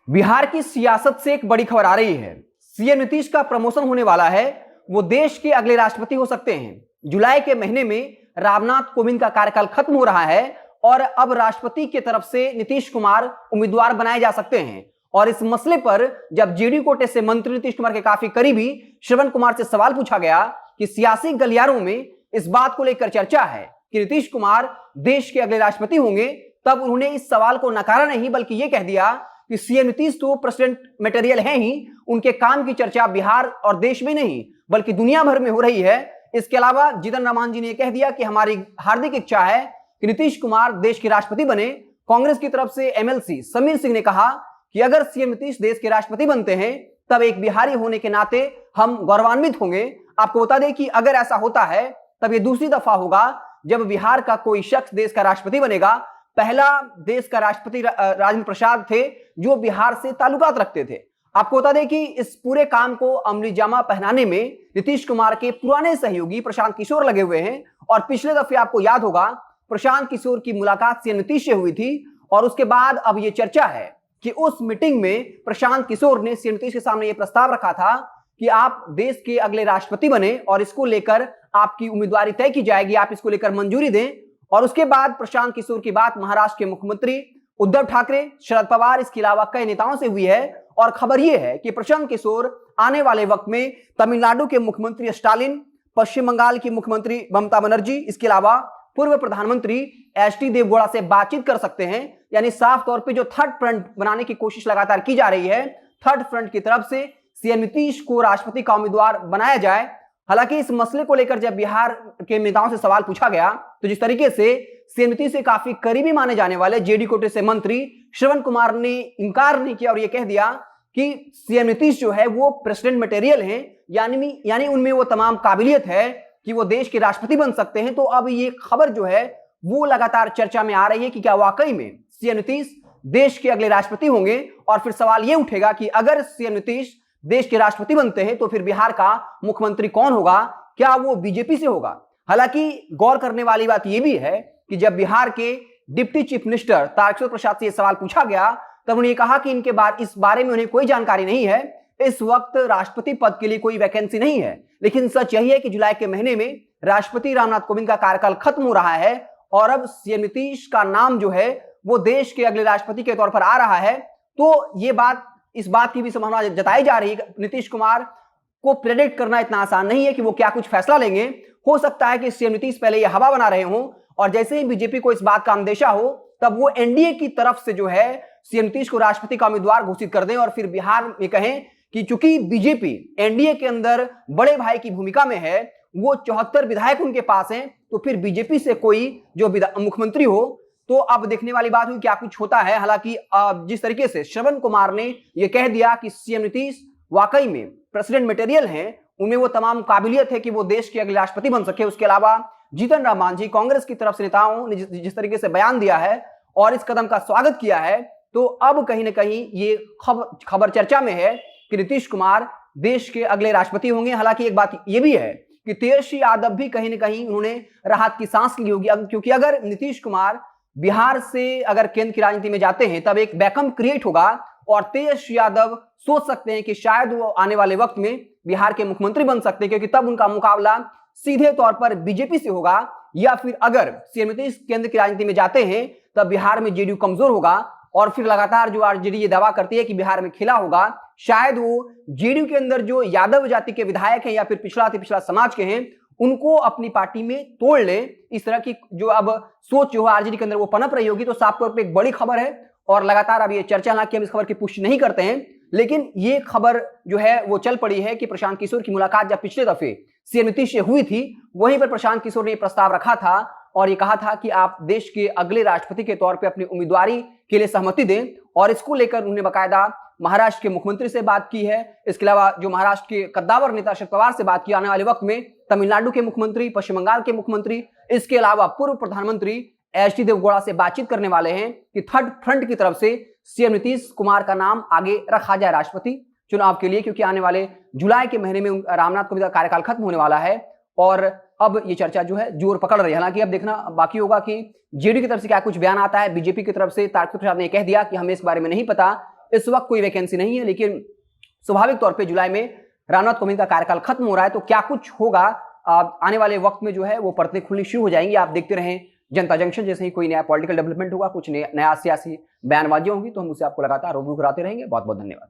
बिहार की सियासत से एक बड़ी खबर आ रही है। सीएम नीतीश का प्रमोशन होने वाला है। वो देश के अगले राष्ट्रपति हो सकते हैं। जुलाई के महीने में रामनाथ कोविंद का कार्यकाल खत्म हो रहा है और अब राष्ट्रपति की तरफ से नीतीश कुमार उम्मीदवार बनाए जा सकते हैं। और इस मसले पर जब जेडीयू कोटे से मंत्री नीतीश कुमार के काफी करीबी श्रवण कुमार से सवाल पूछा गया कि सियासी गलियारों में इस बात को लेकर चर्चा है कि नीतीश कुमार देश के अगले राष्ट्रपति होंगे, तब उन्होंने इस सवाल को नकारा नहीं बल्कि यह कह दिया कि सीएम नीतीश तो प्रेसिडेंट मटेरियल है ही, उनके काम की चर्चा बिहार और देश में नहीं बल्कि दुनिया भर में हो रही है। इसके अलावा जीतन राम जी ने कह दिया कि हमारी हार्दिक इच्छा है कि नीतीश कुमार देश के राष्ट्रपति बने। कांग्रेस की तरफ से एमएलसी समीर सिंह ने कहा कि अगर सीएम नीतीश देश के राष्ट्रपति बनते हैं तब एक बिहारी होने के नाते हम गौरवान्वित होंगे। आपको बता दें कि अगर ऐसा होता है तब यह दूसरी दफा होगा जब बिहार का कोई शख्स देश का राष्ट्रपति बनेगा। पहला देश का राष्ट्रपति राजेंद्र प्रसाद थे जो बिहार से ताल्लुकात रखते थे। आपको बता दें कि इस पूरे काम को अमली जामा पहनाने में नीतीश कुमार के पुराने सहयोगी प्रशांत किशोर लगे हुए हैं। और पिछले दफे आपको याद होगा प्रशांत किशोर की मुलाकात सीएम नीतीश से हुई थी और उसके बाद अब यह चर्चा है कि उस मीटिंग में प्रशांत किशोर ने सीएम नीतीश के सामने यह प्रस्ताव रखा था कि आप देश के अगले राष्ट्रपति बने और इसको लेकर आपकी उम्मीदवारी तय की जाएगी, आप इसको लेकर मंजूरी दें। और उसके बाद प्रशांत किशोर की बात महाराष्ट्र के मुख्यमंत्री उद्धव ठाकरे, शरद पवार, इसके अलावा कई नेताओं से हुई है। और खबर यह है कि प्रशांत किशोर आने वाले वक्त में तमिलनाडु के मुख्यमंत्री स्टालिन, पश्चिम बंगाल की मुख्यमंत्री ममता बनर्जी, इसके अलावा पूर्व प्रधानमंत्री एचडी देवगौड़ा से बातचीत कर सकते हैं। यानी साफ तौर पे जो थर्ड फ्रंट बनाने की कोशिश लगातार की जा रही है, थर्ड फ्रंट की तरफ से सीएम नीतीश को राष्ट्रपति का उम्मीदवार बनाया जाए। हालांकि इस मसले को लेकर जब बिहार के नेताओं से सवाल पूछा गया तो जिस तरीके से सीएम नीतीश से काफी करीबी माने जाने वाले जेडीयू कोटे से मंत्री श्रवण कुमार ने इंकार नहीं किया और यह कह दिया कि सीएम नीतीश जो है वो प्रेसिडेंट मटेरियल हैं, यानी उनमें वो तमाम काबिलियत है कि वो देश के राष्ट्रपति बन सकते हैं। तो अब ये खबर जो है वो लगातार चर्चा में आ रही है कि क्या वाकई में सीएम नीतीश देश के अगले राष्ट्रपति होंगे। और फिर सवाल ये उठेगा कि अगर सीएम नीतीश देश के राष्ट्रपति बनते हैं तो फिर बिहार का मुख्यमंत्री कौन होगा, क्या वो बीजेपी से होगा। हालांकि गौर करने वाली बात यह भी है कि जब बिहार के deputy chief minister Tarkishore Prasad से यह सवाल पूछा गया तब उन्होंने कहा कि इस बारे में उन्हें कोई जानकारी नहीं है। इस वक्त राष्ट्रपति पद के लिए कोई वैकेंसी नहीं है, लेकिन सच यही है कि जुलाई के महीने में राष्ट्रपति रामनाथ कोविंद का कार्यकाल खत्म हो रहा है और अब सीएम नीतीश का नाम जो है वो देश के अगले राष्ट्रपति के तौर पर आ रहा है। तो इस बात की भी संभावना जताई जा रही है। नीतीश कुमार को प्रेडिक्ट करना इतना आसान नहीं है कि वो क्या कुछ फैसला लेंगे। हो सकता है कि सीएम नीतीश पहले ये हवा बना रहे हों और जैसे ही बीजेपी को इस बात का अंदेशा हो तब वो एनडीए की तरफ से जो है सीएम नीतीश को राष्ट्रपति का उम्मीदवार घोषित कर दें और फिर बिहार में कहें कि चूंकि बीजेपी एनडीए के अंदर बड़े भाई की भूमिका में है, वो 74 विधायक उनके पास हैं, तो फिर बीजेपी से कोई जो मुख्यमंत्री हो। तो अब देखने वाली बात हुई क्या कुछ होता है। हालांकि जिस तरीके से श्रवण कुमार ने यह कह दिया कि सीएम नीतीश वाकई में प्रेसिडेंट मटेरियल हैं, उनमें वो तमाम काबिलियत है कि वो देश के अगले राष्ट्रपति बन सके। उसके अलावा जीतन राम जी कांग्रेस की तरफ से नेताओं ने जिस तरीके से बयान दिया है और इस कदम का स्वागत किया है, तो अब कहीं ना कहीं ये खबर चर्चा में है कि नीतीश कुमार देश के अगले राष्ट्रपति होंगे। हालांकि एक बात यह भी है कि तेजस्वी यादव भी कहीं ना कहीं उन्होंने राहत की सांस ली होगी, क्योंकि अगर नीतीश कुमार बिहार से अगर केंद्र की राजनीति में जाते हैं तब एक वैकम क्रिएट होगा और तेजस्वी यादव सोच सकते हैं कि शायद वो आने वाले वक्त में बिहार के मुख्यमंत्री बन सकते हैं, क्योंकि तब उनका मुकाबला सीधे तौर पर बीजेपी से होगा। या फिर अगर सीएम नीतीश केंद्र की राजनीति में जाते हैं तब बिहार में जेडीयू कमजोर होगा और फिर लगातार जो आरजेडी ये दावा करती है कि बिहार में खिला होगा, शायद वो जेडीयू के अंदर जो यादव जाति के विधायक हैं या फिर पिछड़ा समाज के हैं उनको अपनी पार्टी में तोड़ ले। इस तरह की जो अब सोच जो है आरजेडी के अंदर वो पनप रही होगी। तो साफ तौर पर एक बड़ी खबर है और लगातार अब ये चर्चा, हालांकि हम इस खबर की पुष्टि नहीं करते हैं, लेकिन ये खबर जो है वो चल पड़ी है कि प्रशांत किशोर की मुलाकात जब पिछले दफे सीएम नीतीश से हुई थी वहीं पर प्रशांत किशोर ने प्रस्ताव रखा था और ये कहा था कि आप देश के अगले राष्ट्रपति के तौर पे अपनी उम्मीदवारी के लिए सहमति दें। और इसको लेकर उन्होंने बाकायदा महाराष्ट्र के मुख्यमंत्री से बात की है। इसके अलावा जो महाराष्ट्र के कद्दावर नेता शरद पवार से बात की, आने वाले वक्त में तमिलनाडु के मुख्यमंत्री, पश्चिम बंगाल के मुख्यमंत्री, इसके अलावा पूर्व प्रधानमंत्री एचडी देवगौड़ा से बातचीत करने वाले हैं कि थर्ड फ्रंट की तरफ से सीएम नीतीश कुमार का नाम आगे रखा जाए राष्ट्रपति चुनाव के लिए, क्योंकि आने वाले जुलाई के महीने में रामनाथ कोविंद का कार्यकाल खत्म होने वाला है और अब ये चर्चा जो है जोर पकड़ रही है। हालांकि अब देखना बाकी होगा कि जेडीयू की तरफ से क्या कुछ बयान आता है। बीजेपी की तरफ से तारकिशोर प्रसाद ने कह दिया कि हमें इस बारे में नहीं पता इस वक्त कोई वैकेंसी नहीं है, लेकिन स्वाभाविक तौर पे जुलाई में रामनाथ कोविंद का कार्यकाल खत्म हो रहा है, तो क्या कुछ होगा आने वाले वक्त में जो है वो परतें खुलनी शुरू हो जाएंगी। आप देखते रहें जनता जंक्शन, जैसे ही कोई नया पॉलिटिकल डेवलपमेंट होगा, कुछ नया सियासी बयानबाजियां होंगी, तो हम उसे आपको लगातार रूबरू कराते रहेंगे। बहुत बहुत धन्यवाद।